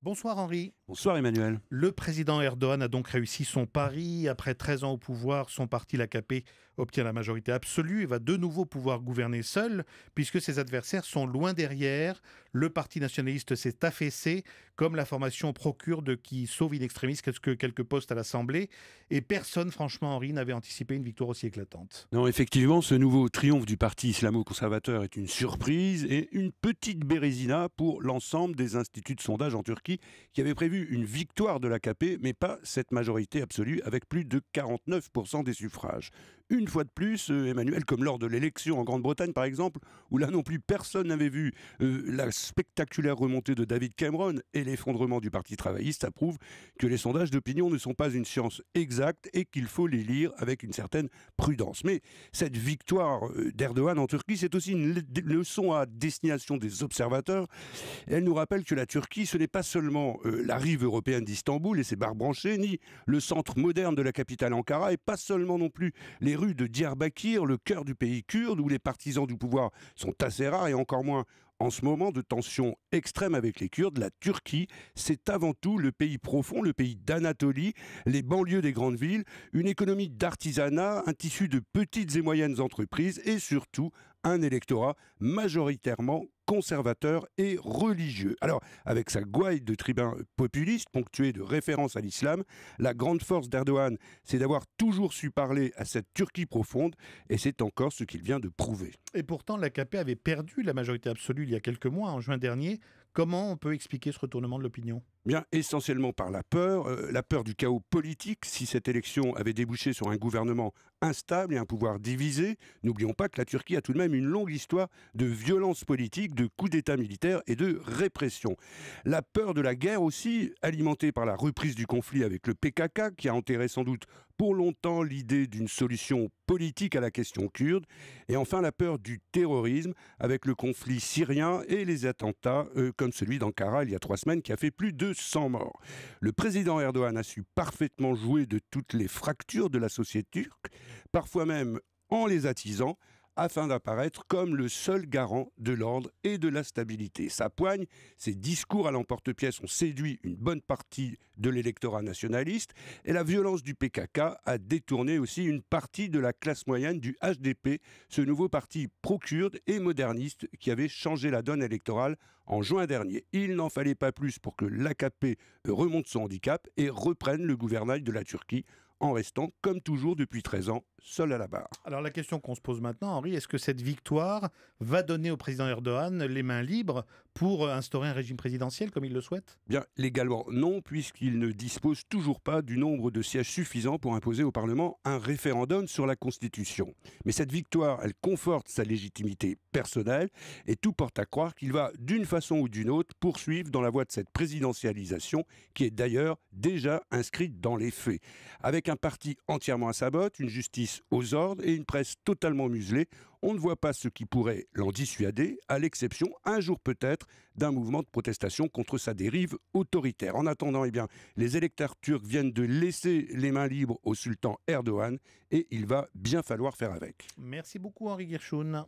Bonsoir Henri. Bonsoir Emmanuel. Le président Erdogan a donc réussi son pari. Après 13 ans au pouvoir, son parti, l'AKP, obtient la majorité absolue et va de nouveau pouvoir gouverner seul, puisque ses adversaires sont loin derrière. Le parti nationaliste s'est affaissé, comme la formation Pro-Kurde qui sauve in extremis quelques postes à l'Assemblée. Et personne, franchement Henri, n'avait anticipé une victoire aussi éclatante. Non, effectivement, ce nouveau triomphe du parti islamo-conservateur est une surprise et une petite bérésina pour l'ensemble des instituts de sondage en Turquie qui avaient prévu une victoire de l'AKP, mais pas cette majorité absolue avec plus de 49% des suffrages. Une fois de plus, Emmanuel, comme lors de l'élection en Grande-Bretagne par exemple, où là non plus personne n'avait vu la spectaculaire remontée de David Cameron et l'effondrement du Parti travailliste, ça prouve que les sondages d'opinion ne sont pas une science exacte et qu'il faut les lire avec une certaine prudence. Mais cette victoire d'Erdogan en Turquie, c'est aussi une leçon à destination des observateurs. Elle nous rappelle que la Turquie, ce n'est pas seulement la rive européenne d'Istanbul et ses bars branchés, ni le centre moderne de la capitale Ankara, et pas seulement non plus les rues de Diyarbakir, le cœur du pays kurde, où les partisans du pouvoir sont assez rares, et encore moins en ce moment de tensions extrêmes avec les Kurdes. La Turquie, c'est avant tout le pays profond, le pays d'Anatolie, les banlieues des grandes villes, une économie d'artisanat, un tissu de petites et moyennes entreprises et surtout un électorat majoritairement conservateur et religieux. Alors, avec sa gouaille de tribun populiste, ponctuée de références à l'islam, la grande force d'Erdogan, c'est d'avoir toujours su parler à cette Turquie profonde, et c'est encore ce qu'il vient de prouver. Et pourtant, l'AKP avait perdu la majorité absolue il y a quelques mois, en juin dernier. Comment on peut expliquer ce retournement de l'opinion ? Bien, essentiellement par la peur du chaos politique si cette élection avait débouché sur un gouvernement instable et un pouvoir divisé. N'oublions pas que la Turquie a tout de même une longue histoire de violence politique, de coups d'État militaires et de répression. La peur de la guerre aussi, alimentée par la reprise du conflit avec le PKK, qui a enterré sans doute pour longtemps l'idée d'une solution politique à la question kurde. Et enfin la peur du terrorisme avec le conflit syrien et les attentats comme celui d'Ankara il y a 3 semaines qui a fait plus de 100 morts. Le président Erdogan a su parfaitement jouer de toutes les fractures de la société turque, parfois même en les attisant, afin d'apparaître comme le seul garant de l'ordre et de la stabilité. Sa poigne, ses discours à l'emporte-pièce ont séduit une bonne partie de l'électorat nationaliste et la violence du PKK a détourné aussi une partie de la classe moyenne du HDP, ce nouveau parti pro-kurde et moderniste qui avait changé la donne électorale en juin dernier. Il n'en fallait pas plus pour que l'AKP remonte son handicap et reprenne le gouvernail de la Turquie en restant, comme toujours depuis 13 ans, seul à la barre. Alors la question qu'on se pose maintenant, Henri, est-ce que cette victoire va donner au président Erdogan les mains libres pour instaurer un régime présidentiel comme il le souhaite ? Bien, légalement non, puisqu'il ne dispose toujours pas du nombre de sièges suffisants pour imposer au Parlement un référendum sur la Constitution. Mais cette victoire, elle conforte sa légitimité personnelle et tout porte à croire qu'il va, d'une façon ou d'une autre, poursuivre dans la voie de cette présidentialisation qui est d'ailleurs déjà inscrite dans les faits. Avec un parti entièrement à sa botte, une justice aux ordres et une presse totalement muselée, on ne voit pas ce qui pourrait l'en dissuader, à l'exception, un jour peut-être, d'un mouvement de protestation contre sa dérive autoritaire. En attendant, eh bien, les électeurs turcs viennent de laisser les mains libres au sultan Erdogan et il va bien falloir faire avec. Merci beaucoup Henri Guirchoun.